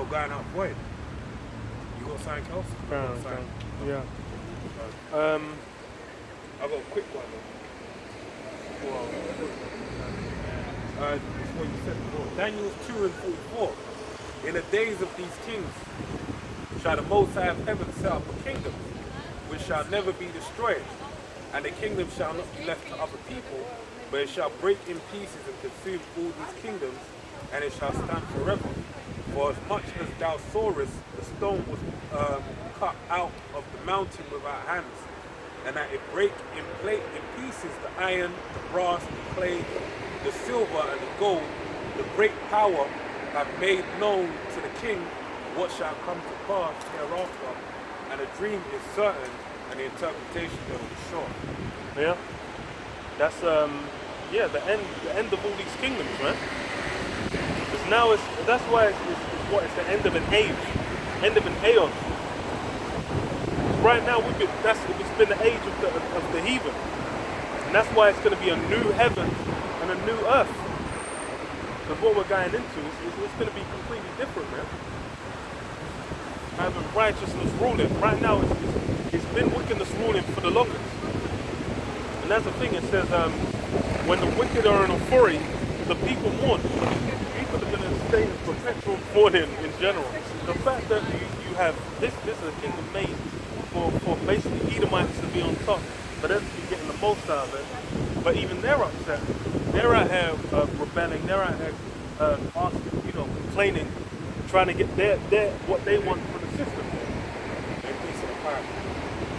going out void. You got something else? Yeah. I got a quick one though. Before you said before, Daniel 2 and 44. In the days of these kings shall the Most High of heaven set up a kingdom which shall never be destroyed, and the kingdom shall not be left to other people, but it shall break in pieces and consume all these kingdoms, and it shall stand forever. For as much as thou sawest, the stone was cut out of the mountain without hands, and that it break in pieces the iron, the brass, the clay, the silver, and the gold, the great power have made known to the king what shall come to pass hereafter, and the dream is certain, and the interpretation thereof is sure. Yeah. That's the end of all these kingdoms, man. Because now that's why it's the end of an age, end of an aeon. Right now it's been the age of the heathen, and that's why it's going to be a new heaven and a new earth. Because what we're going into it's going to be completely different, man. Having righteousness ruling. Right now it's been wickedness ruling for the longest. And that's the thing, it says when the wicked are in authority, the people mourn. People are going to stay in perpetual mourning in general. The fact that you have this is a kingdom made for basically Edomites to be on top, for them to be getting the most out of it. But even they're upset. They're out here rebelling, they're out here asking, complaining, trying to get their what they want from the system.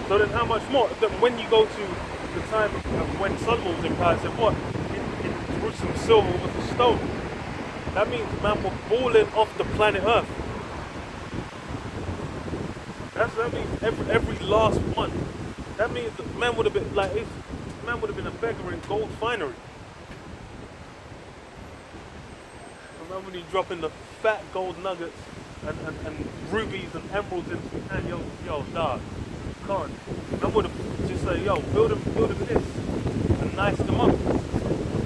So then how much more? When you go to the time of when Solomon was in power, it said what? In Jerusalem silver was a stone. That means man were balling off the planet Earth. That means every last one. That means that man would have been a beggar in gold finery. Remember when you dropping the fat gold nuggets and rubies and emeralds into your hand, yo, dog, can't. Man would have just say, yo, build him this and nice them up.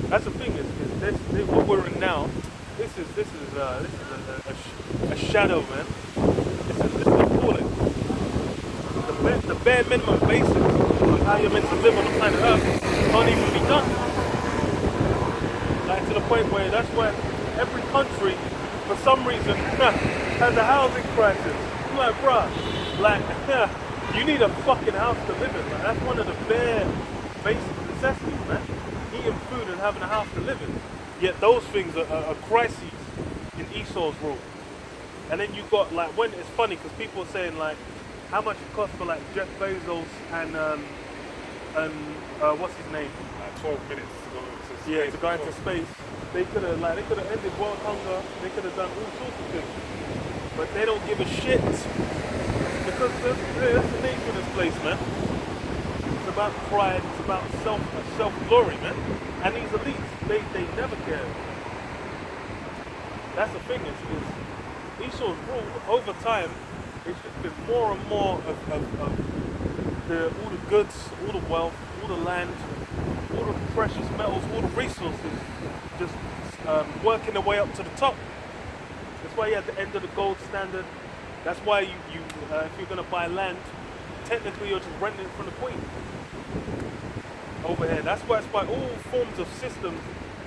That's the thing is this what we're in now. This is a shadow, man. This is appalling. The bare minimum basics of how you're meant to live on the planet Earth can't even be done. Like to the point where that's why every country, for some reason, has a housing crisis. I'm like, bruh, you need a fucking house to live in. Like, that's one of the bare basic necessities, man. Eating food and having a house to live in. Yet those things are crises in Esau's rule. And then you got when it's funny because people are saying how much it costs for Jeff Bezos and what's his name? 12 minutes to go into space. Yeah, to go into space. They could have ended world hunger. They could have done all sorts of things, but they don't give a shit because that's the nature of this place, man. It's about pride. It's about self glory, man. And these elites, they never care. That's the thing is Esau's rule over time. It's just been more and more of all the goods, all the wealth, all the land, all the precious metals, all the resources, just working their way up to the top. That's why you're at the end of the gold standard. That's why you if you're going to buy land, technically you're just renting it from the Queen over here. That's why all forms of systems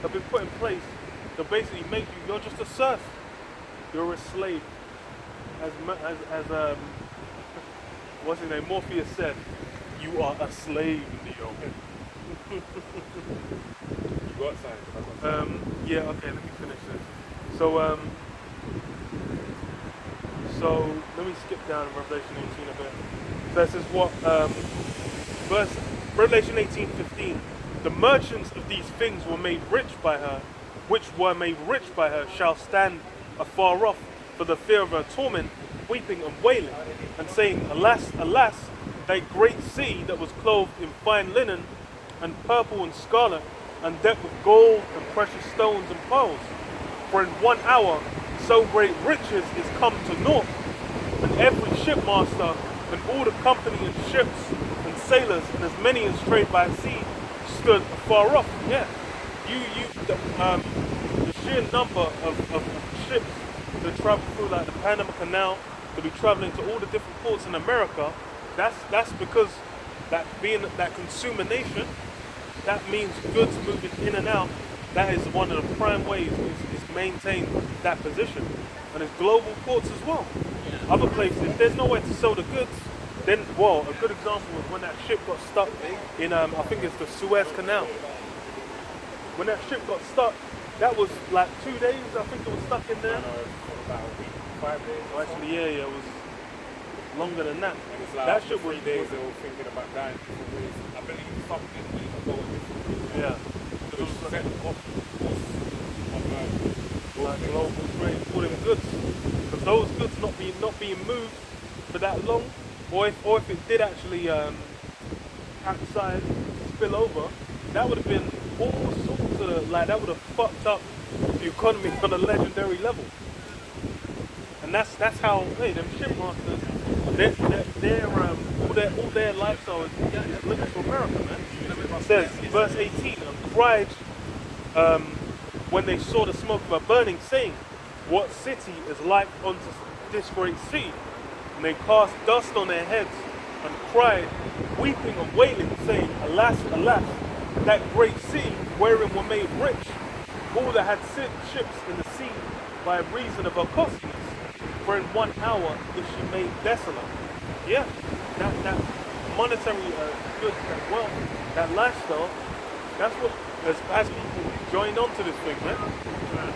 have been put in place to basically make you're just a serf. You're a slave. As what's his name? Morpheus said, you are a slave, Neo. You got something? Yeah, okay, let me finish this. So let me skip down to Revelation 18 a bit. So this is what verse Revelation 18:15. The merchants of these things were made rich by her, which were made rich by her shall stand afar off for the fear of her torment, weeping and wailing, and saying, Alas, alas, that great city that was clothed in fine linen, and purple and scarlet, and decked with gold and precious stones and pearls. For in 1 hour so great riches is come to naught, and every shipmaster and all the company and ships and sailors and as many as trade by sea stood afar off. Yeah, the sheer number of ships to travel through like the Panama Canal, to be traveling to all the different ports in America, that's because that being that consumer nation, that means goods moving in and out. That is one of the prime ways it's maintained that position. And it's global ports as well. Other places, if there's nowhere to sell the goods, then, well, a good example was when that ship got stuck in, I think it's the Suez Canal. When that ship got stuck, that was like 2 days, I think it was stuck in there. For about a week, 5 days. Oh, actually, yeah, it was longer than that. It was like That after ship 3 was days they were thinking about dying different ways. I believe something even go a different route. yeah, Which set off like global trade for them goods. Because those goods not being moved for that long, or if it did actually capsize, spill over, that would have been all sorts of like that would have fucked up the economy on a legendary level. And that's how them shipmasters, all their lifestyle is living for America, man. It says verse 18, and cried when they saw the smoke of her burning, saying, what city is like unto this great sea? And they cast dust on their heads and cried, weeping and wailing, saying, alas, alas, that great sea wherein were made rich, all that had ships in the sea by reason of her costliness. For in 1 hour is she made desolate. Yeah, that monetary goods, that wealth, that lifestyle, that's what has people joined onto this thing, man.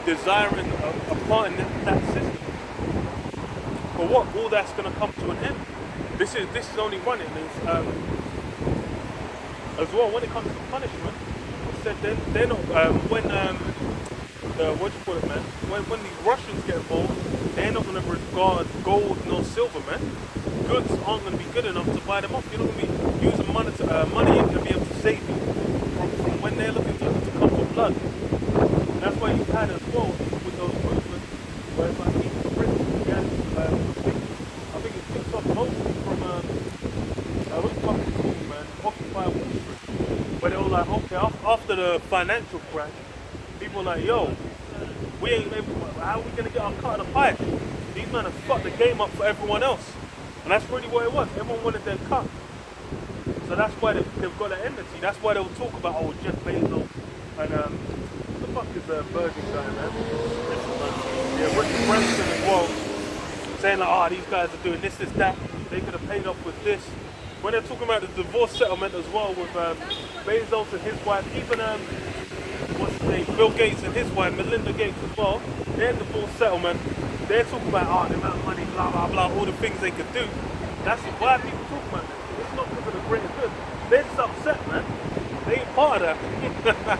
Desiring a part in that system. But what? All that's going to come to an end. This is only running. As well, when it comes to punishment, it said they're not what do you call it, man? When these Russians get involved, they're not going to regard gold nor silver, man. Goods aren't going to be good enough to buy them off. You're not going to be using money to be able to save you from when they're looking to come for blood. And that's why you've had as well with those movements where it's like even the Brits against I think it kicks off mostly from what's the fucking called, man? Occupy Wall Street. Where they were like, okay, after the financial crash, people were like, yo, we ain't able to, how are we gonna get our cut of the pie? These men have fucked the game up for everyone else. And that's really what it was. Everyone wanted their cut. So that's why they've got an enmity. That's why they'll talk about, oh, Jeff Bezos and what the fuck is the Virgin guy, man? Yeah, Richard Branson as well. Saying like, these guys are doing this, that. They could have paid off with this. When they're talking about the divorce settlement as well with Bezos and his wife, even what's his name, Bill Gates and his wife, Melinda Gates as well, their divorce settlement, they're talking about the amount of money, blah blah blah, all the things they could do. That's why people talk about it. It's not because of the greater good. They're just upset, man. They ain't part of that.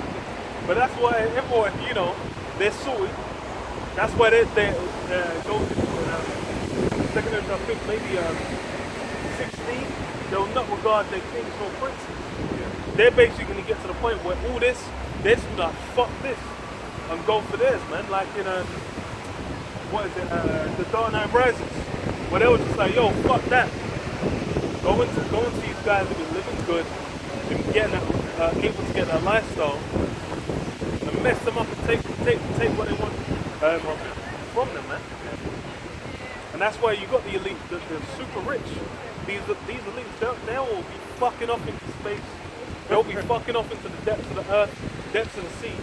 But that's why everyone, they're sorted. That's why they go to second, I think maybe 16. They'll not regard their kings nor princes. They're basically going to get to the point where all this, they're just going to fuck this and go for theirs, man. Like in the Dark Knight Rises, where they were just like, yo, fuck that. Go into these guys that are living good and getting able to get that lifestyle and mess them up and take what they want from them, man. And that's why you got the elite, the super rich. These elites, they'll be fucking off into space. They'll be fucking off into the depths of the earth, depths of the sea.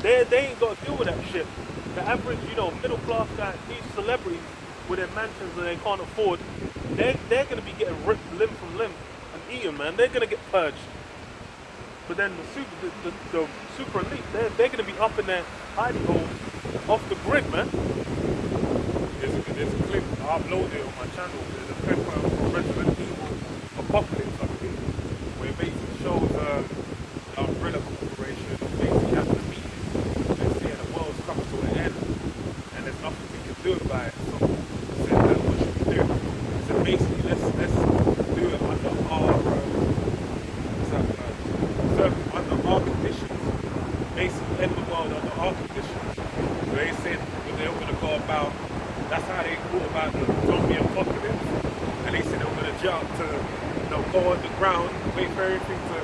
They ain't got to deal with that shit. The average, middle class guy, these celebrities with their mansions that they can't afford, they're going to be getting ripped limb from limb and eaten, man. They're going to get purged. But then the super elite, they're going to be up in their hiding hole off the grid, man. There's a clip I uploaded on my channel. There's a clip from Resident Evil Apocalypse, I think, where it basically shows the Umbrella Corporation basically having a meeting. They're saying the world's coming to an end and there's nothing we can do about it. So they said, what should we do? So basically, let's do it under our conditions. Basically, end the world under our conditions. So they said they were going to go about. That's how they thought about the zombie apocalypse. And they said they were going to jump to, go underground, wait for everything to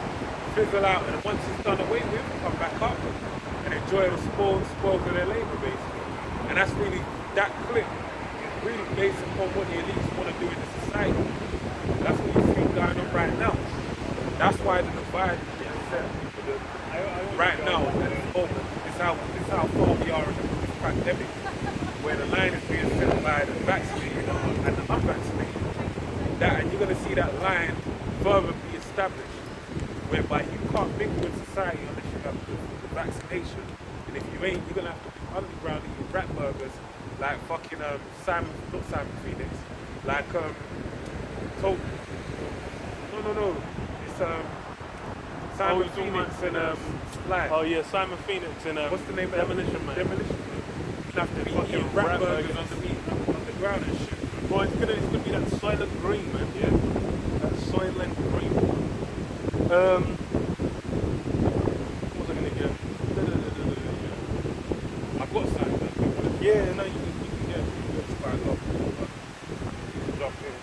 fizzle out, and once it's done away with, come back up and enjoy the spoils of their labor, basically. And that's really that clique is really based upon what the elites want to do in the society. That's what you see going on right now. That's why the divide is being set right now at this moment. It's how far we are in this pandemic, where the line is being set by the vaccinated and the unvaccinated. And you're going to see that line further be established, whereby you can't mingle in society unless you have the vaccination. And if you ain't, you're going to have to be underground eating rat burgers like fucking not Simon Phoenix, like no, it's Simon Phoenix and Sly. Oh yeah, Simon Phoenix and What's the name of Demolition Man. Demolition Man. You have to be eating rat burgers underground and shit. Boy, it's gonna be that Soylent Green, man. Yeah, that Soylent Green. What was I gonna get? I've got something. Yeah, no, you can get. It's quite a lot. Drop in.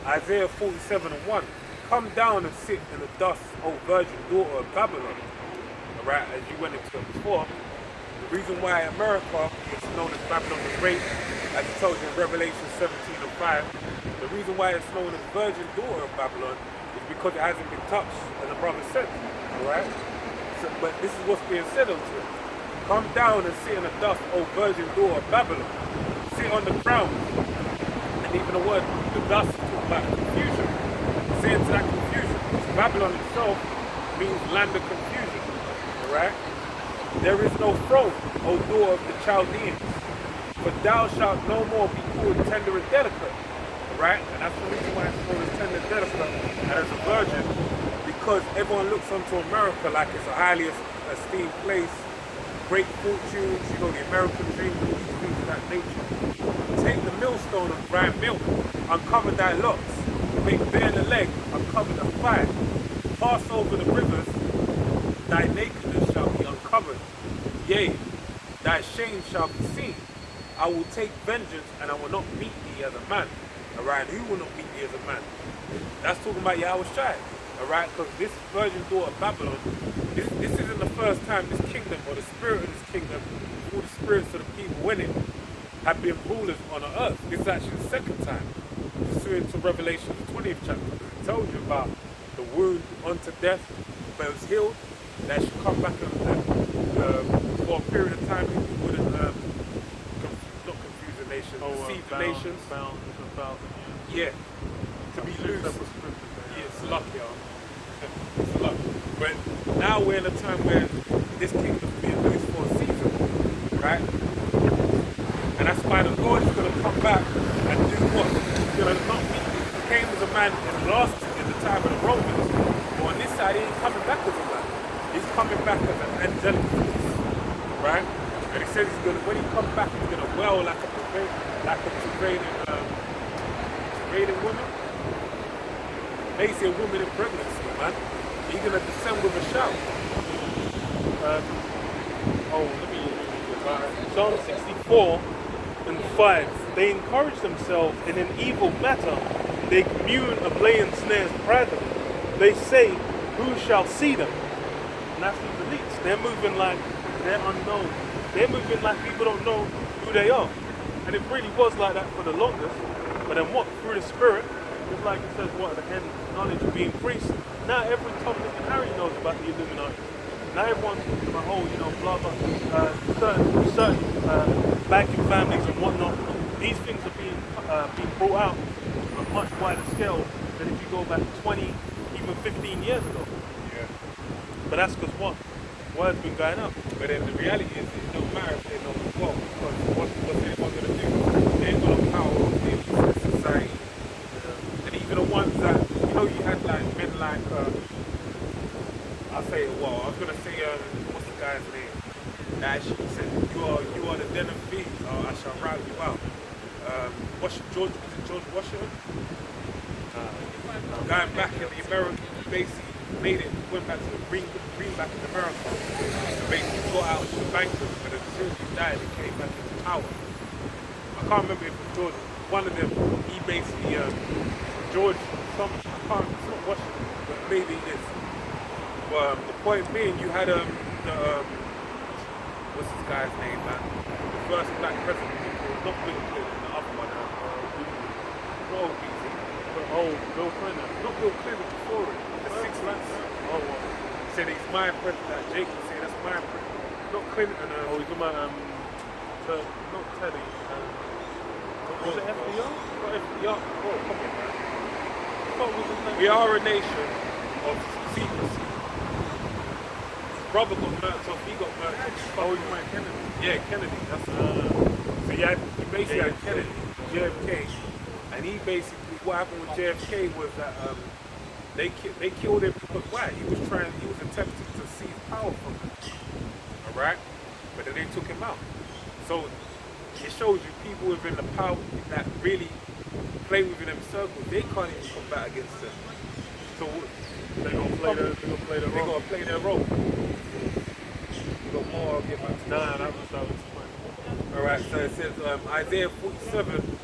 Isaiah 47:1. Come down and sit in the dust, O virgin daughter of Babylon. Alright, as you went into it before, the reason why America is known as Babylon the Great, as I told you in Revelation 17:5, the reason why it's known as virgin daughter of Babylon is because it hasn't been touched, as the brother said. Alright? So, but this is what's being said unto it. Come down and sit in the dust, O virgin daughter of Babylon. Sit on the ground. And even the word, the dust, is talking about confusion. Sit into that confusion. Babylon itself means land of confusion. Alright? There is no throne, O daughter of the Chaldeans. For thou shalt no more be called tender and delicate. Alright? And that's the reason why it's called as tender and delicate and as a virgin. Because everyone looks onto America like it's a highly esteemed place. Great fortunes, you know, the American dream, and these things of that nature. Take the millstone and grind milk, uncover thy locks, make bare the leg, uncover the thigh. Pass over the rivers, thy nakedness shall be uncovered. Yea, thy shame shall be seen. I will take vengeance and I will not meet thee as a man. Alright, who will not meet thee as a man? That's talking about Yahweh Shai. Alright, because this virgin daughter of Babylon, this isn't the first time this kingdom or the spirit of this kingdom, all the spirits of the people in it, have been rulers on the earth. This is actually the second time. Pursuant to Revelation, the 20th chapter, it tells you about the wound unto death, but it was healed, that should come back for a period of time. People wouldn't not confuse the nations, deceive the nations. Yeah, to be loose. Yeah, it's luck, y'all. It's luck. But now we're in a time where this kingdom's being loose for a season, right? And that's why the Lord is going to come back and do what? He's going to not meet. He came as a man in the time of the Romans. But on this side, he ain't coming back as a man. He's coming back as an angelic force, right? And he says he's going to, when he comes back, he's going to wail like a travailing woman. They say a woman in pregnancy, man. He's going to descend with a shout. Psalm 64 and 5. They encourage themselves in an evil matter. They commune of laying snares privately. They say, who shall see them? And that's these elites. They're moving like they're unknown. They're moving like people don't know who they are. And it really was like that for the longest. But then what? Through the Spirit, just like it says, what at the end, knowledge will be increased. Now every Tom, Dick and Harry knows about the Illuminati. Now everyone's talking about, blah, blah, certain banking families and whatnot. These things are being brought out on a much wider scale than if you go back 20, even 15 years ago. Yeah. But that's because what? Word's been going up. But then the reality is, it don't matter if they know as well, because what's anyone going to do? They ain't got no power over the society. And even the ones that, you had like men like, I was going to say, what's the guy's name? That actually said, you are the den of thieves, I shall rout you out. George Washington? Going back in the American, basically went back to the greenback in America. And basically got out of the bankers, but as soon as he died, he came back into power. I can't remember if it was George. One of them, he basically, George, I can't, it's not Washington, but maybe it is. But the point being, you had what's this guy's name, man? first black president, not Bill Clinton, the other one, not Beasley. Oh, Bill Clinton. Not Bill Clinton before it, in the 60s. Oh, well. He said he's my president, Jake would say that's my president. Not Clinton. Oh, he's talking about, not Teddy. Was it FDR? Not FDR. Oh, come on, man. What was his name? We are a nation of secrecy. His brother got murked off, he got murked off. Oh, he's my Kennedy. Yeah, Kennedy, that's so you basically had Kennedy, JFK, and he basically, what happened with JFK was that they killed him because why? He was attempting to seize power from him. Alright? But then they took him out. So it shows you people within the power that really play within them circles, they can't even combat against them. So They're gonna play their role. You got more, I'll get back to Nah, that was fine. Alright, so it says Isaiah 47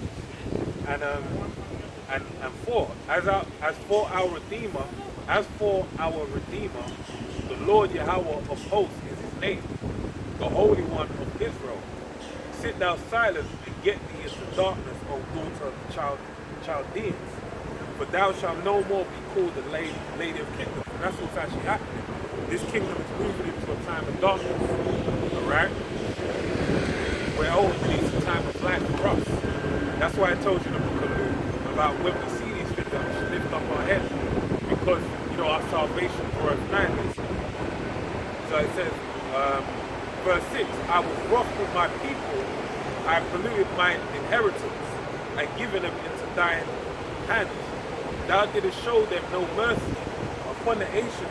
and 4. As for our Redeemer, the Lord Yahweh of hosts is his name, the Holy One of Israel. Sit thou silent and get thee into darkness, O daughter of the Chaldeans. For thou shalt no more be called the Lady of Kingdoms. And that's what's actually happening. This kingdom is moving into a time of darkness. Alright? Where ultimately it's a time of light for us. That's why I told you in the book of Luke about when we see these things that we should lift up our heads. Because, our salvation for us 9 days. So it says, verse 6, I was wroth with my people, I polluted mine inheritance, and given them into thine hands. Thou didst show them no mercy. Upon the ancient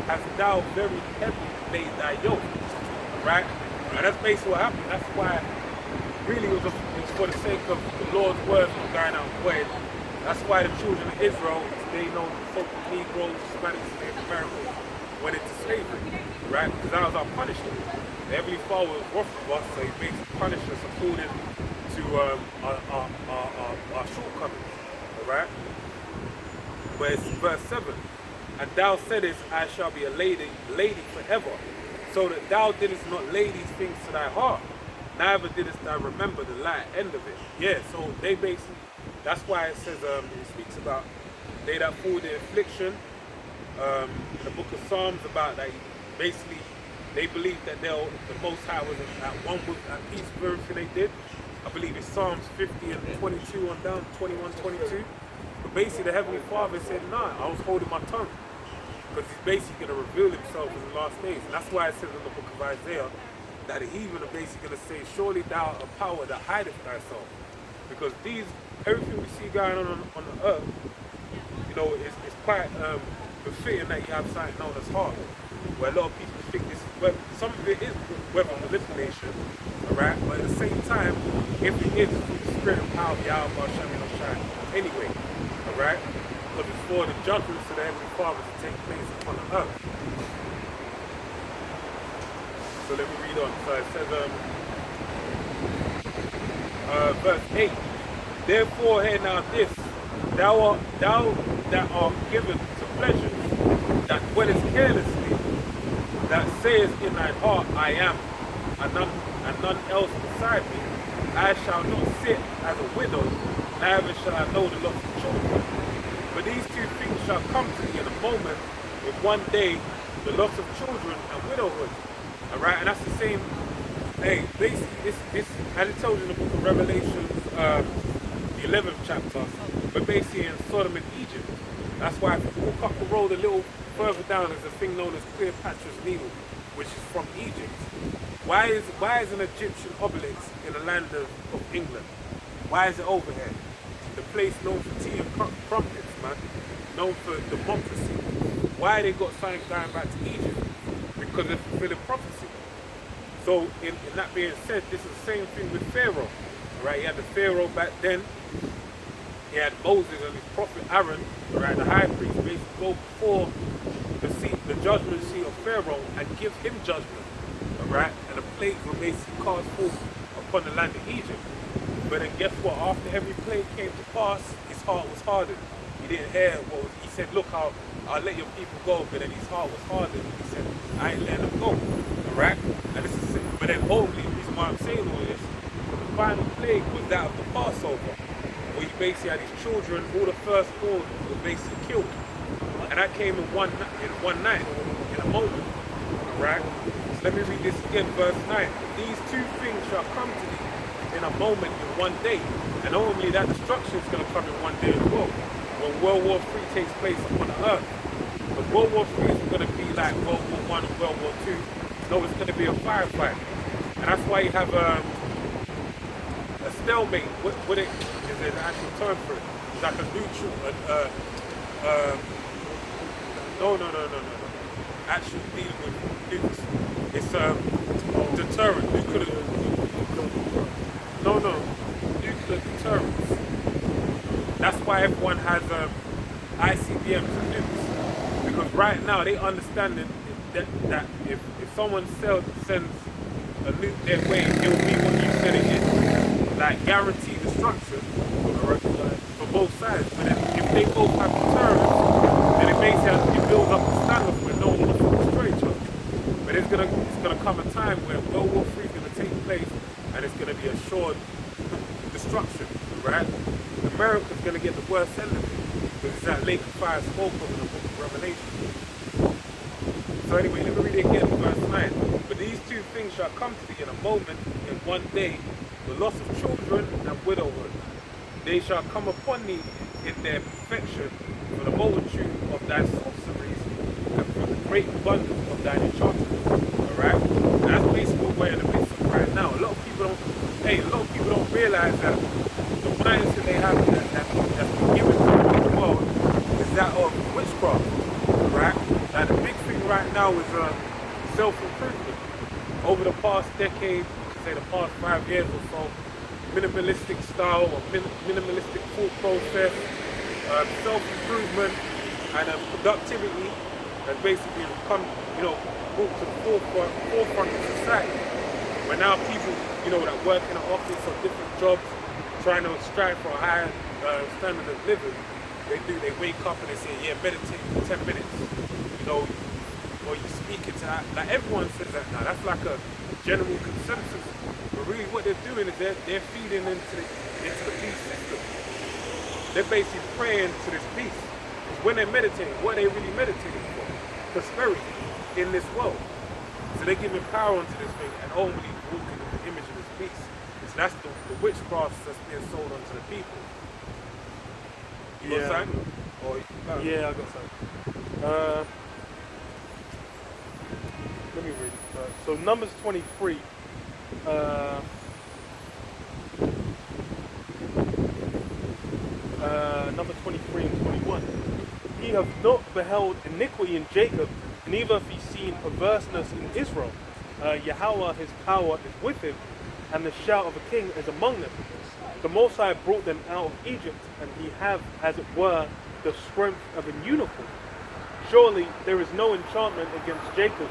hast thou very heavy laid thy yoke. Right? And that's basically what happened. That's why really it was for the sake of the Lord's words from going out void. That's why the children of Israel, they know so-called Negroes, Hispanics, and Native Americans went into slavery, right? Because that was our punishment. The Heavenly Father was rough with us, so he basically punished us according to our shortcomings, alright? But it's verse 7, and thou saidest, I shall be a lady forever, so that thou didst not lay these things to thy heart, neither didst thou remember the light end of it. Yeah, so they basically, that's why it says, it speaks about they that fall the affliction, in the book of Psalms about that basically they believe that the Most High was at one with at peace with everything they did. I believe it's Psalms 50 and 22 on down, 21, 22. But basically the Heavenly Father said, nah, I was holding my tongue. Because he's basically going to reveal himself in the last days. And that's why it says in the book of Isaiah that the heathen are basically going to say, surely thou art a power that hideth thyself. Because everything we see going on the earth, it's quite befitting that you have something known as heart. Where a lot of people think this is, some of it is weather manipulation, alright? But at the same time, if it is through the spirit and power of Yahweh Shem Shine anyway, alright? Because it's for the judgments of the Heavenly Father to take place upon the earth. So let me read on. So it says, verse 8, therefore hear now this, thou that art given to pleasures, that dwellest carelessly, that sayest in thine heart, I am, and none else beside me. I shall not sit as a widow, neither shall I know the loss of children. But these two things shall come to thee in a moment, in one day, the loss of children and widowhood. Alright, and that's the same, basically, this, as it tells you in the book of Revelations, the 11th chapter, but basically in Sodom and Egypt. That's why if you walk up the road a little further down, there's a thing known as Cleopatra's Needle, which is from Egypt. Why is an Egyptian obelisk in the land of England? Why is it over here? The place known for tea and crumpets, man. Known for democracy. Why they got something going back to Egypt? Because they're fulfilling prophecy. So in that being said, this is the same thing with Pharaoh. Right? He had the Pharaoh back then. He had Moses and his prophet Aaron, right, the high priest, basically go before the judgment seat of Pharaoh and give him judgment. Alright? And the plagues were basically cast forth upon the land of Egypt. But then guess what? After every plague came to pass, his heart was hardened. He didn't hear he said, look, I'll let your people go, but then his heart was hardened. He said, I ain't letting them go. Alright? And this is then ultimately, the reason why I'm saying all this, the final plague was that of the Passover, where you basically had these children, all the firstborn were basically killed. And that came in one night, in a moment. Right? So let me read this again, verse 9. These two things shall come to thee in a moment, in one day. And ultimately that destruction is going to come in one day as well, when World War III takes place upon the earth. But World War III isn't going to be like World War I and World War II. No, it's going to be a firefight. And that's why you have a stalemate. What it is an actual term for it. It's like a neutral, no. Actually dealing with nukes. It's deterrent, nuclear deterrence. That's why everyone has ICBMs and nukes. Because right now they understand that if someone sends a nuke their way, it will be what you said it is. Like guaranteed destruction for both sides. But if they both have deterrence, then it basically builds up the standard where no one wants to destroy each other. But it's gonna come a time where World War III is gonna take place and it's gonna be assured destruction, right? America's gonna get the worst end of it. Because it's that lake of fire spoke of in the book of Revelation. So anyway, let me read it again, verse 9. But these two things shall come to thee in a moment, in one day, the loss of children and widowhood. They shall come upon thee in their perfection for the multitude of thy sorceries and for the great abundance of thine enchantments. Alright? And that's basically what we're in the midst of right now. A lot of people don't realize that the mindset they have that's been given to them in the world is that of witchcraft. Right? Now the big thing right now is self-improvement. Over the past decade, say the past 5 years or so, minimalistic style or minimalistic thought process, self-improvement and productivity has basically become, brought to the forefront of society. Where now people, that work in an office or different jobs, trying to strive for a higher standard of living, they wake up and they say, yeah, meditate for 10 minutes, or you speak it to, like everyone says that now, that's like a general consensus. But really what they're doing is they're feeding into the beast system. They're basically praying to this beast. Because when they're meditating, what are they really meditating for? Prosperity in this world. So they're giving power onto this thing and ultimately walking in the image of this beast. So that's the witchcraft that's being sold onto the people. You got something? Yeah, I got something. Let me read it. So Numbers 23. Number 23 and 21. Ye have not beheld iniquity in Jacob, neither have ye seen perverseness in Israel. Yahweh, his power is with him, and the shout of a king is among them. The Most High brought them out of Egypt, and he have, as it were, the strength of an unicorn. Surely there is no enchantment against Jacob,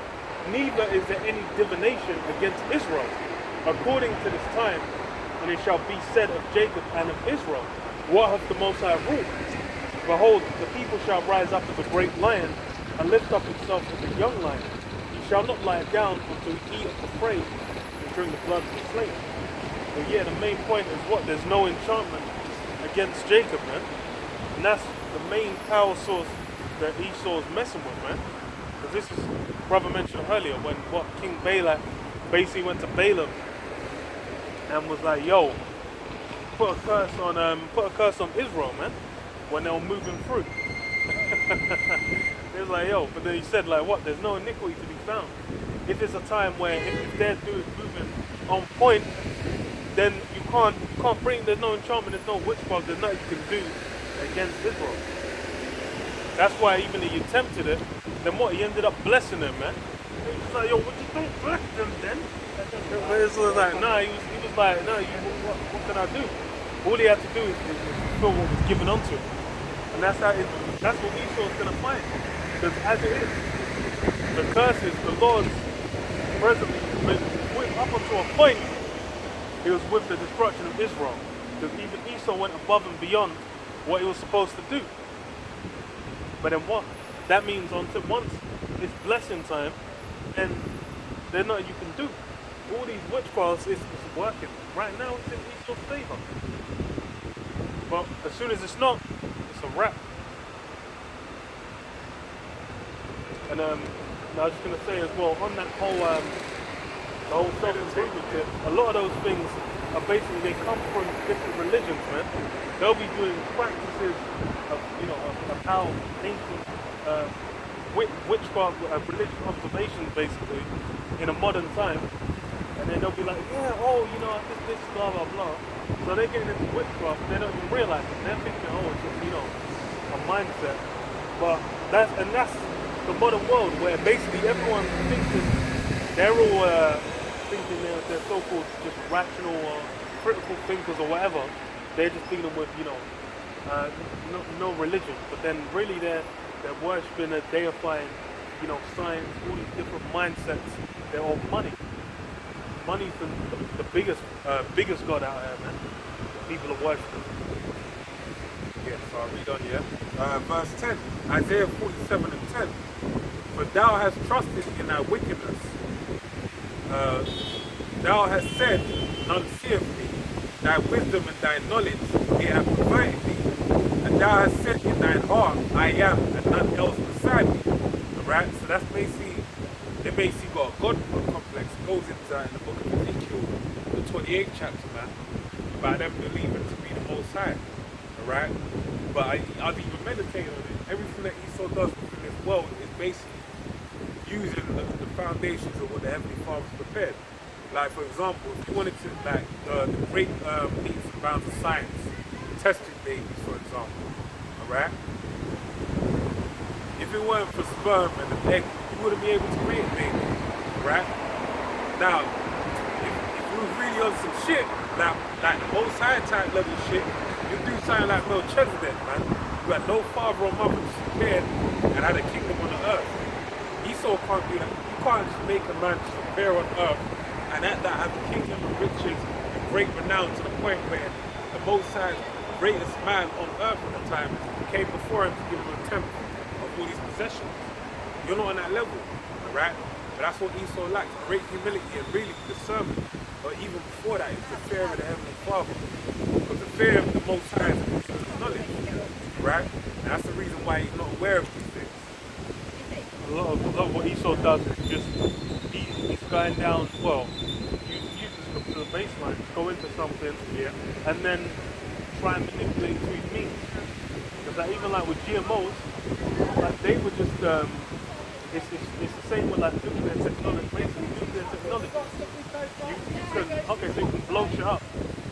neither is there any divination against Israel. According to this time, and it shall be said of Jacob and of Israel, what hath the Most High ruled? Behold, the people shall rise up as a great lion, and lift up himself as a young lion. He shall not lie down until he eat of the prey, and drink the blood of the slain. So yeah, the main point is what? There's no enchantment against Jacob, man. And that's the main power source that Esau's messing with, man. Because this is, brother mentioned earlier, when King Balak basically went to Balaam and was like, yo, put a curse on Israel, man, when they were moving through. He was like, yo, but then he said, like, what? There's no iniquity to be found. If it's a time where if they're moving on point, then you can't bring. There's no enchantment. There's no witchcraft. There's nothing you can do against Israel. That's why even he attempted it. Then what? He ended up blessing them, man. He was like, yo, what you don't bless them then? It was like, nah. He was like, no. What can I do? All he had to do is fulfill what was given unto him, and that's what Esau's gonna find. Because as it is, the curses, the laws, presently, up until a point, it was with the destruction of Israel. Because even Esau went above and beyond what he was supposed to do. But then what? That means once it's blessing time, then there's nothing you can do. all these witchcrafts is working. Right now it's in Esau's favor. But as soon as it's not, it's a wrap. And I was just gonna say as well, on that whole the whole self-improvement tip, a lot of those things are basically, they come from different religions, man. They'll be doing practices of, of how ancient witchcraft, religious observations basically, in a modern time. And then they'll be like, yeah, this, blah, blah, blah. So they're getting into witchcraft, and they don't even realize it. They're thinking, oh, it's just, a mindset. But that's the modern world, where basically everyone thinks they're all thinking they're so-called just rational or critical thinkers or whatever. They're just dealing with, no religion. But then really they're worshipping and deifying, science, all these different mindsets. They're all money. Money's the biggest god out there, man. People are worshipping. Yes, so I'll read on here. Verse 10, Isaiah 47 and 10. For thou hast trusted in thy wickedness. Thou hast said, none seeth thee. Thy wisdom and thy knowledge, they have provided thee. And thou hast said in thine heart, I am, and none else beside me. Alright, so that's basically, they basically got a God complex. It goes into that in the book of Ezekiel, the 28th chapter, man, about them believing to be the Most High. Alright? But I've even meditated on it. Everything that Esau does within this world is basically using the foundations of what the Heavenly Father's prepared. Like, for example, if you wanted to, like, the great leaps and bounds of science, testing babies, for example, alright? If it weren't for sperm and an egg, you wouldn't be able to create a baby, right? Now, if you was really on some shit, like the Most High type level shit, you'd do something like Melchizedek, man. You had no father or mother, just appeared and had a kingdom on the earth. Esau can't do that. You can't just make a man just appear on earth and at that have a kingdom of riches and great renown to the point where the Most High's greatest man on earth at the time came before him to give him a tenth of all these possessions. You're not on that level, alright? But that's what Esau lacked, great humility and really discernment. But even before that, it's the fear of the Heavenly Father. Because the fear of the Most High is knowledge, right? And that's the reason why he's not aware of these things. A lot of what Esau does is just, he's going down, uses the baseline, go into something, and then try and manipulate to his means. Because like, even like with GMOs, like they were just, it's the same with like nuclear technology, basically nuclear technology. So you can blow shit up.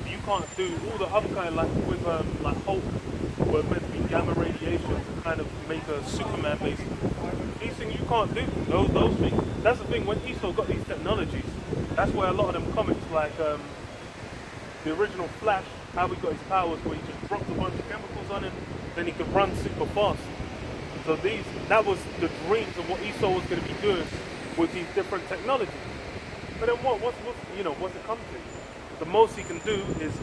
You can't do all the other kind, like with like Hulk, were meant to be gamma radiation to kind of make a Superman basically. These things you can't do. Those things. That's the thing. When Esau got these technologies, that's where a lot of them comics, like the original Flash, how he got his powers, where he just dropped a bunch of chemicals on him, then he could run super fast. So that was the dreams of what Esau was going to be doing with these different technologies. But then what's it come to? The most he can do is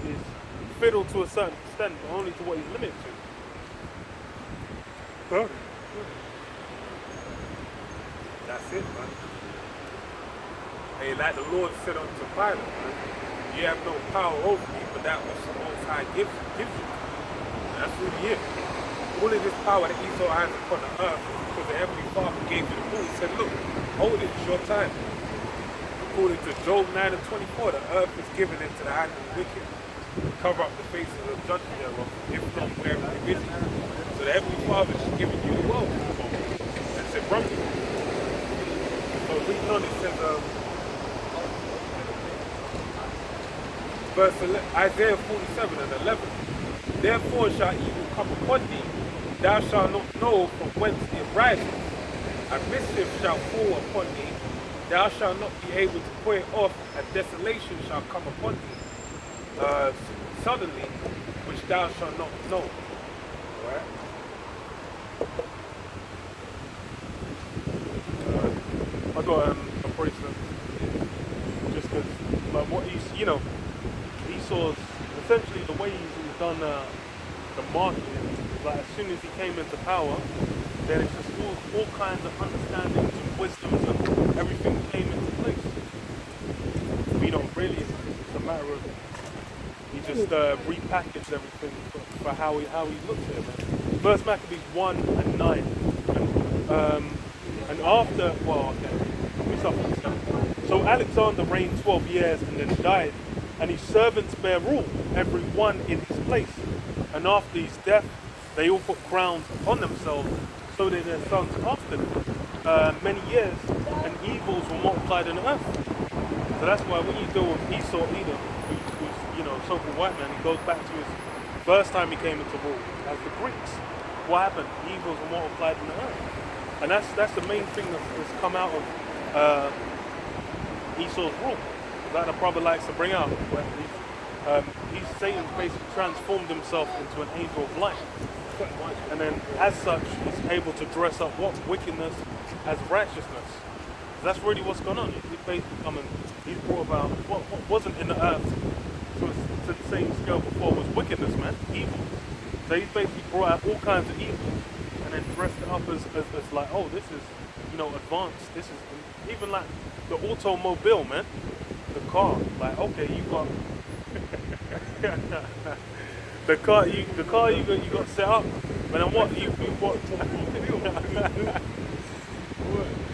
fiddle to a certain extent, but only to what he's limited to. Huh? That's it, man. Hey, like the Lord said unto Pilate, man, you have no power over me, but that which the Most High gives you. And that's really it. All of this power that Esau has upon the earth, because the Heavenly Father gave you the rule. He said, look, hold it, it's your time. According to Job 9 and 24, the earth is given into the hand of the wicked. Cover up the faces of the judgment thereof, if not wherever they visit. So the Heavenly Father is just giving you the world. And said, run with it. So reading on, it says, Isaiah 47 and 11. Therefore shall evil come upon thee, thou shalt not know from whence it rises, and mischief shall fall upon thee, thou shalt not be able to put it off, and desolation shall come upon thee suddenly, which thou shalt not know. Alright? I got a bracelet just because, like, what Esau's essentially the way he's done the marketing is like as soon as he came into power, then it's just all kinds of understandings and wisdoms and everything came into place. matter of he just repackaged everything for how he looks at it, man. First Maccabees 1 and 9, and after let me start from the start. So Alexander reigned 12 years and then died, and his servants bear rule, every one in his place. And after his death, they all put crowns upon themselves, so did their sons after them. Many years, and evils were multiplied on earth. So that's why when you deal with Esau Edom, who's so-called white man, he goes back to his first time he came into rule as the Greeks. What happened? Evils were multiplied on the earth, and that's the main thing that's come out of Esau's rule that the brother likes to bring out. Where Satan basically transformed himself into an angel of light, and then as such, he's able to dress up what wickedness as righteousness. That's really what's going on. He's basically coming. He's brought about what wasn't in the earth to the same scale before was wickedness, man, evil. So he's basically brought out all kinds of evil and then dressed it up as like, oh, this is advanced. This is even like the automobile, man, the car. Like, okay, you got the car you got set up, but then what you what?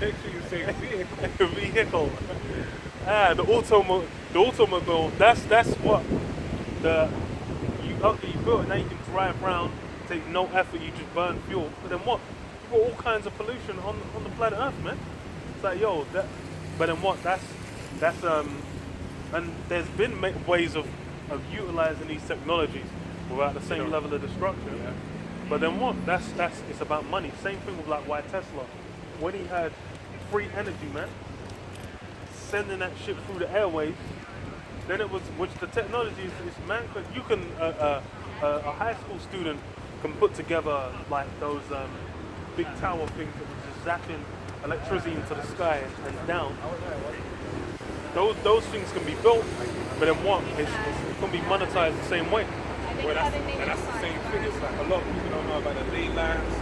Make sure you say vehicle. Vehicle. The automobile. That's what you built it. Now you can drive around, take no effort. You just burn fuel. But then what? You got all kinds of pollution on the planet Earth, man. It's like but then what? That's and there's been ways of utilizing these technologies without the same level of destruction. Yeah. But then what? That's it's about money. Same thing with like why Tesla, when he had free energy, man, sending that shit through the airwaves. Then it was, which the technology is man. You can a high school student can put together like those big tower things that was just zapping electricity into the sky and down. Those things can be built, but then what? It can be monetized the same way. Well, that's the same thing. It's like a lot of people don't know about the ley lines,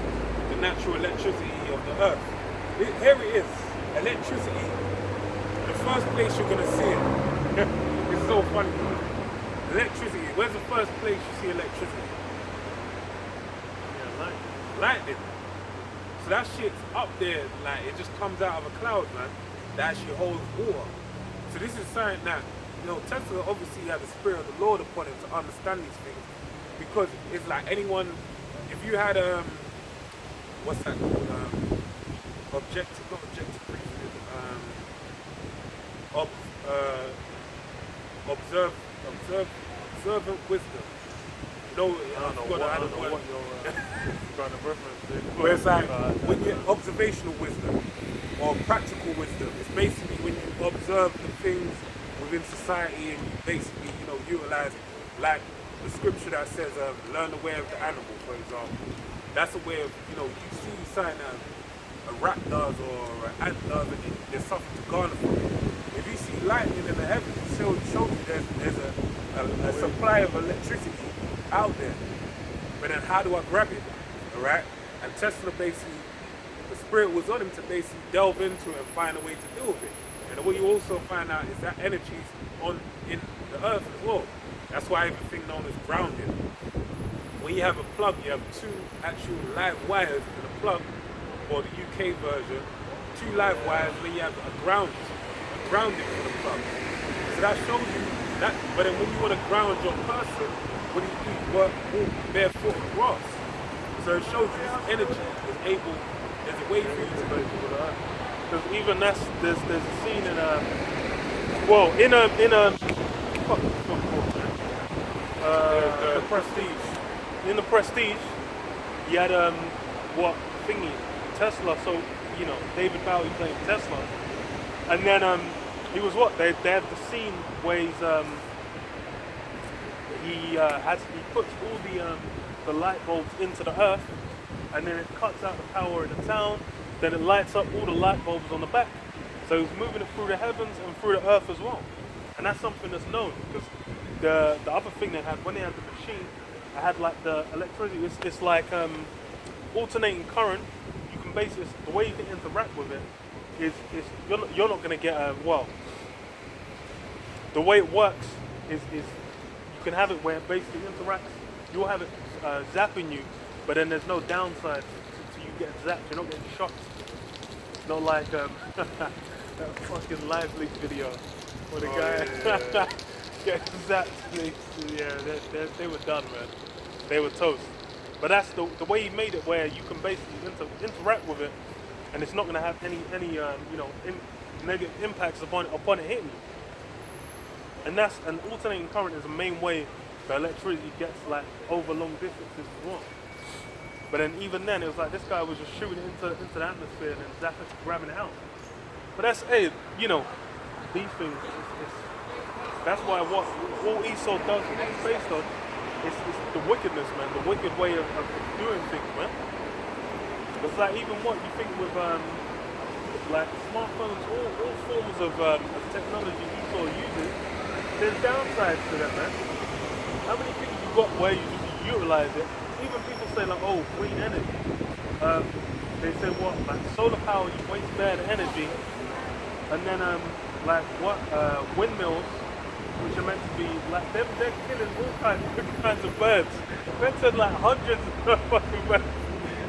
the natural electricity of the earth. Here it is, electricity. The first place you're gonna see it. It's so funny. Electricity. Where's the first place you see electricity? Yeah, Lightning. So that shit's up there, like it just comes out of a cloud, man. That actually holds water. So this is something that, Tesla obviously had the spirit of the Lord upon him to understand these things. Because it's like anyone, if you had what's that called? Objective reasoning. Observant wisdom. I don't know what you're trying to reference to. Where it's like when you observational wisdom or practical wisdom, it's basically when you observe the things within society and you basically, utilize like the scripture that says, learn the way of the animal, for example. That's a way of, you see something that a rat does or an ant does and there's something to garner from it. If you see lightning in the heavens, it shows you there's a supply of electricity out there. But then how do I grab it? Alright? And Tesla basically, the spirit was on him to basically delve into it and find a way to deal with it. And what you also find out is that energy is in the earth as well. That's why everything known as grounding. When you have a plug, you have two actual live wires in a plug, or the UK version, two live wires, and then you have a grounding for the plug. So that shows you that, but then when you want to ground your person, what do? You walk barefoot grass. So it shows you this energy is able, there's a way for you to go through the earth. Because even there's a scene in the Prestige. In the Prestige, you had Tesla. So David Bowie playing Tesla, and then he was what they have the scene where he puts all the light bulbs into the earth, and then it cuts out the power in the town. Then it lights up all the light bulbs on the back. So he's moving it through the heavens and through the earth as well. And that's something that's known, because the other thing they had when they had the machine, I had like the electricity. It's like alternating current. You can basically, the way you can interact with it is you're not going to get the way it works is you can have it where it basically interacts. You'll have it zapping you, but then there's no downside to you getting zapped. You're not getting shocked. It's not like that fucking live leak video where the guy gets zapped. They were done, man. They were toast. But that's the way he made it, where you can basically interact with it, and it's not going to have any negative impacts upon it hitting you. And that's an alternating current is the main way the electricity gets like over long distances as well. But then even then, it was like this guy was just shooting it into the atmosphere and then grabbing it out. But that's these things. That's why what all Esau does is based on it's the wickedness, man. The wicked way of doing things, man. It's like even what you think with like smartphones, all forms of technology Esau uses. There's downsides to that, man. How many things you got where you utilize it? Even people say like, oh, green energy. They say what, like solar power, you waste bad energy, and then windmills, which are meant to be like they're killing all kinds of birds. Men said like hundreds of fucking birds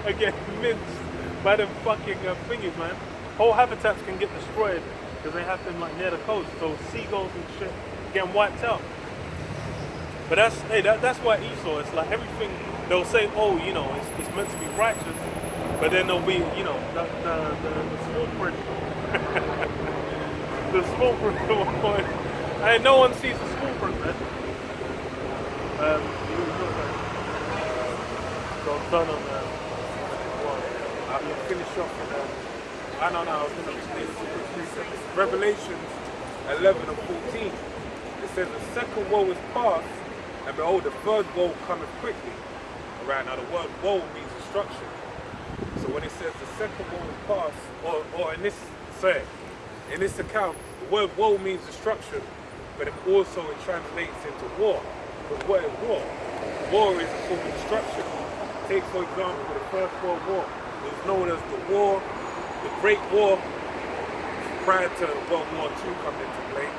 are getting minced by them fucking thingies, man. Whole habitats can get destroyed because they have them like near the coast, so seagulls and shit getting wiped out. But that's why Esau, it's like everything, they'll say, oh, it's meant to be righteous, but then there'll be, the small print. The small print. And no one sees the small print, man. So I'm done on one. I'm going to finish off with I was going to read this. Revelations 11 and 14. It says, the second woe is past, and behold, the third woe cometh quickly. Right now, the word woe means destruction. So when it says the second woe is past, or in this account, the word woe means destruction, but it translates into war. But what is war? War is a form of destruction. Take, for example, the First World War. It was known as the war, the Great War, prior to World War II coming into play.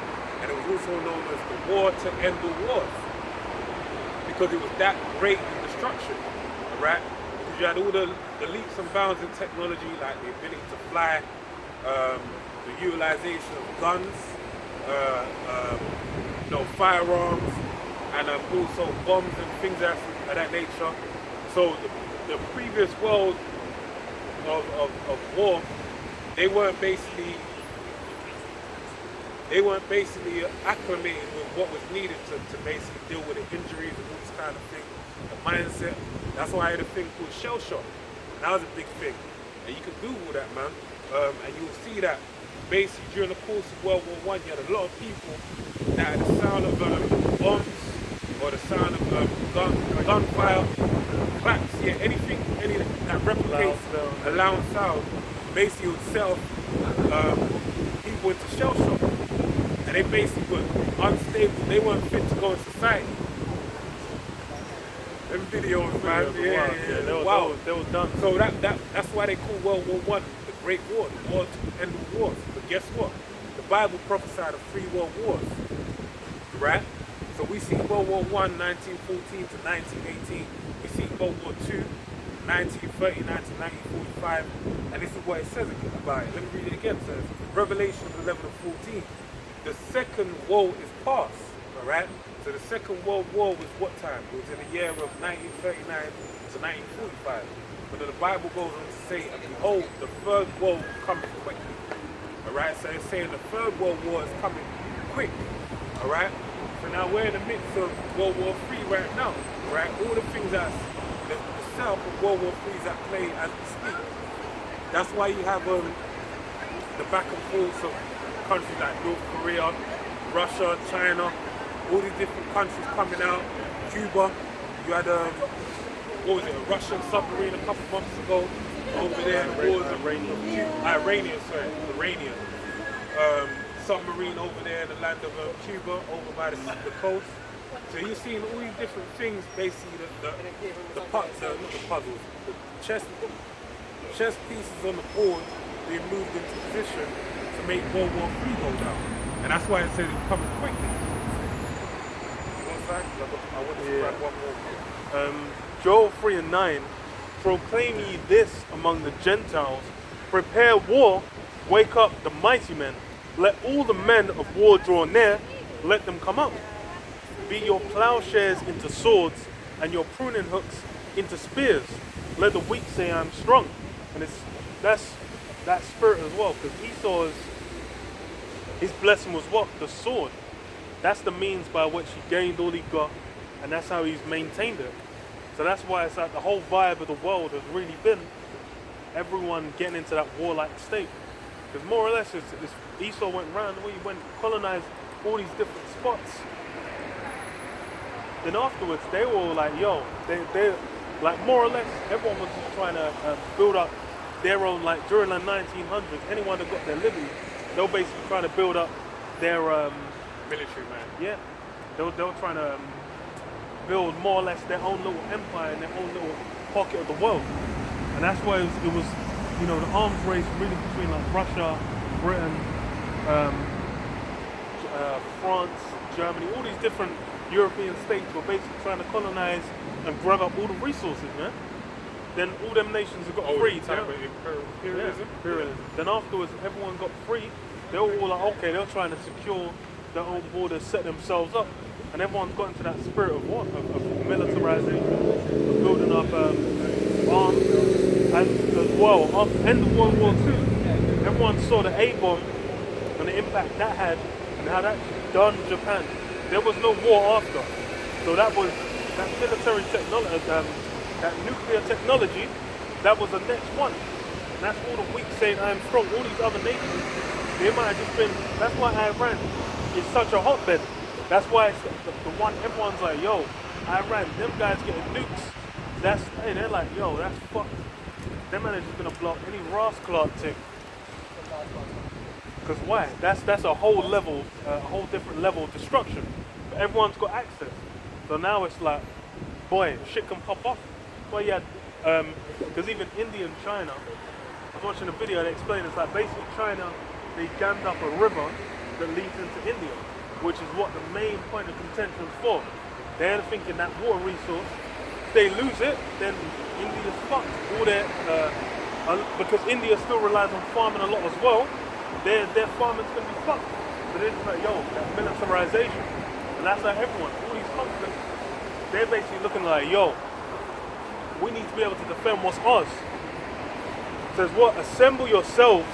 And it was also known as the war to end the wars, because it was that great in destruction, right? Because you had all the leaps and bounds in technology, like the ability to fly, the utilization of guns, firearms, and also bombs and things of that nature. So the previous world of war, they weren't basically acclimated with what was needed to basically deal with the injuries and all this kind of thing, the mindset. That's why I had a thing called shell shock. And that was a big thing. And you can Google that, man. And you'll see that basically during the course of World War I, you had a lot of people that had the sound of bombs or the sound of gunfire, claps, anything that replicates a loud sound, basically would set people into shell shock. And they basically were unstable. They weren't fit to go in society. Them videos, man. They were done. So that's why they call World War I the Great War, the war to end the wars. But guess what? The Bible prophesied of 3 world wars, right? So we see World War I, 1914 to 1918. We see World War II, 1939 to 1945. And this is what it says about it. Let me read it again. It says, Revelation 11 and 14. The second woe is past, all right? So the Second World War was what time? It was in the year of 1939 to 1945. But then the Bible goes on to say, and behold, the third woe cometh quickly, all right? So it's saying the third World War is coming quick, all right? So now we're in the midst of World War III right now, right? All the things that's the setup of World War III is at play as we speak. That's why you have the back and forth of countries like North Korea, Russia, China, all these different countries coming out. Cuba, you had a Russian submarine a couple months ago over there. Iranian submarine over there in the land of Cuba, over by the coast. So you're seeing all these different things, basically the chess pieces on the board being moved into position to make World War III go down. And that's why it says it's coming quickly. side? 'Cause I want to Yeah. grab one more. Joel 3 and 9, proclaim ye this among the Gentiles, prepare war, wake up the mighty men, let all the men of war draw near, let them come up. Beat your plowshares into swords, and your pruning hooks into spears. Let the weak say, I'm strong. And that's that spirit as well, because Esau's, his blessing was what? The sword. That's the means by which he gained all he got, and that's how he's maintained it. So that's why it's like the whole vibe of the world has really been everyone getting into that warlike state. Because more or less, Esau went around, he went colonized all these different spots. Then afterwards, they were all like, yo, they like more or less, everyone was just trying to build up their own, like during the 1900s, anyone that got their liberty, they were basically trying to build up their, Military man. yeah, they were trying to build more or less their own little empire in their own little pocket of the world. And that's why it was you know, the arms race really between like Russia, Britain, France, Germany, all these different European states were basically trying to colonize and grab up all the resources, man. Then all them nations have got free. Time of imperialism. Yeah, imperialism. Then afterwards, everyone got free. They were all like, okay, they're trying to secure their own borders, set themselves up. And everyone's got into that spirit of what? Of militarization, of building up arms. And as well, after the end of World War II, everyone saw the A-bomb and the impact that had and how that done Japan. There was no war after. So that was, that military technology, that nuclear technology, that was the next one. And that's all the weak saying I'm strong. All these other nations, they might have just been, that's why Iran is such a hotbed. That's why it's the one, everyone's like, yo, Iran, them guys getting nukes. That's, hey, they're like, yo, that's fucked. Them man is just gonna block any rascal tick. Because why? That's a whole level, a whole different level of destruction. But everyone's got access. So now it's like, boy, shit can pop off. Well, yeah, because even India and China, I was watching a video that explained it's like basically China, they jammed up a river that leads into India, which is what the main point of contention is for. They're thinking that water resource, if they lose it, then India's fucked. All their, because India still relies on farming a lot as well, their farming's gonna be fucked. So they're just like, yo, that militarization. And that's like everyone, all these conflicts, they're basically looking like, yo, we need to be able to defend what's ours. It says what? Assemble yourselves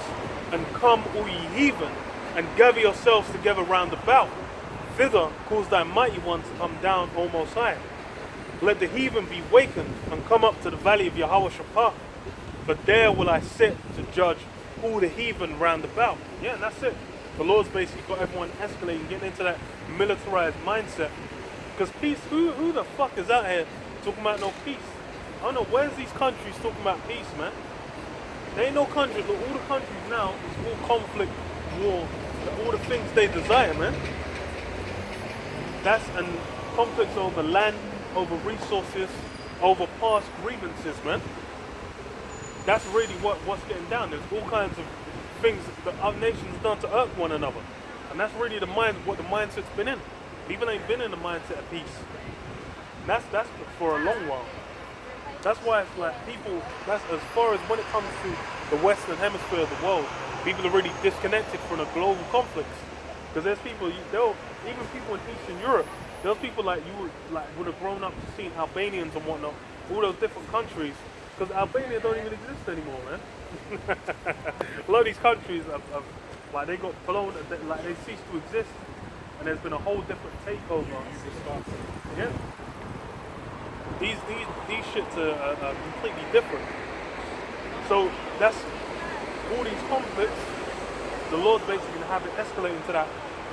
and come, all ye heathen, and gather yourselves together round about. Thither cause thy mighty ones to come down almost high. Let the heathen be wakened and come up to the valley of Yahweh Shaphat. For there will I sit to judge all the heathen round about. Yeah, and that's it. The Lord's basically got everyone escalating, getting into that militarized mindset. Because peace, who the fuck is out here talking about no peace? I don't know, where's these countries talking about peace, man? There ain't no countries, look, all the countries now, it's all conflict, war, all the things they desire, man. That's, and conflicts over land, over resources, over past grievances, man. That's really what's getting down. There's all kinds of things that our nation's done to irk one another. And that's really what the mindset's been in. People ain't been in the mindset of peace. And that's for a long while. That's why it's like people, that's as far as when it comes to the Western hemisphere of the world, people are really disconnected from the global conflicts. Because there's people, even people in Eastern Europe, there's people like you would have grown up seeing Albanians and whatnot, all those different countries, because Albania don't even exist anymore, man. A lot of these countries have like they got blown, like they ceased to exist, and there's been a whole different takeover. Yeah. These shits are completely different. So that's all these conflicts. The Lord's basically gonna have it escalate into that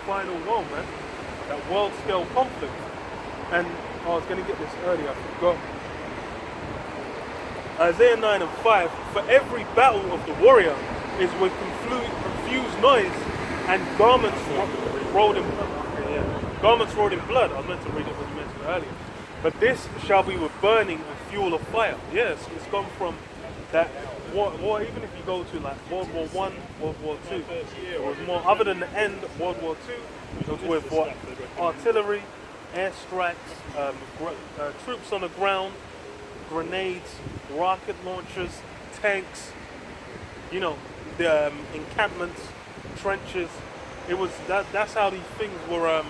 final world, man. That world scale conflict. And I was gonna get this earlier, I forgot. Isaiah 9 and 5. For every battle of the warrior is with confused noise and garments rolled in blood. Yeah. Garments rolled in blood. I was meant to read it when you mentioned it earlier. But this shall be with burning and fuel of fire. Yes, it's gone from that war, even if you go to like World War I, World War II, it was more, other than the end of World War II, it was with what? Artillery, airstrikes, troops on the ground, grenades, rocket launchers, tanks. You know, the encampments, trenches. It was that's how these things were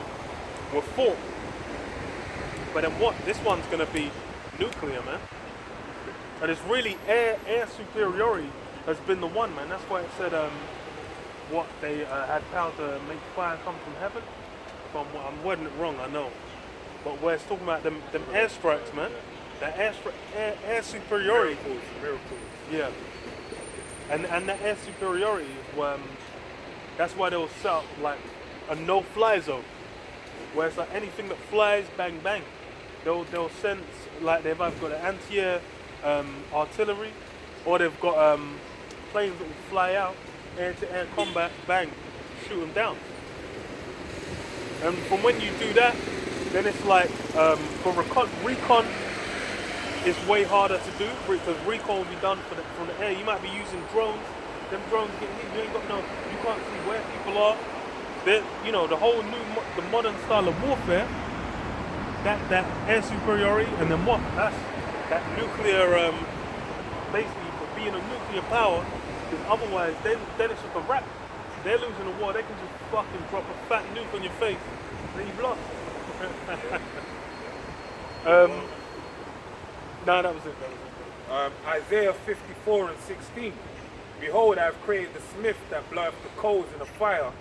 fought. But then what? This one's gonna be nuclear, man. And it's really air superiority has been the one, man. That's why it said what they had power to make fire come from heaven. If I'm wording it wrong, I know. But where it's talking about them airstrikes, man. The air superiority. Miracles. Yeah. And that air superiority is that's why they'll set up like a no-fly zone. Where it's like anything that flies, bang bang. They'll send, like they've either got an anti-air artillery, or they've got planes that will fly out, air-to-air combat, bang, shoot them down. And from when you do that, then it's like for recon it's way harder to do because recon will be done from the air. You might be using drones. Them drones get hit. You can't see where people are. You know, the whole the modern style of warfare. That air superiority, and then what? That's that nuclear. Basically, for being a nuclear power, because otherwise, then it's just a wrap. They're losing the war. They can just fucking drop a fat nuke on your face, then you've lost. No, that was it. Isaiah 54:16. Behold, I have created the smith that bloweth the coals in the fire,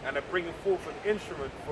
and are bringing forth an instrument for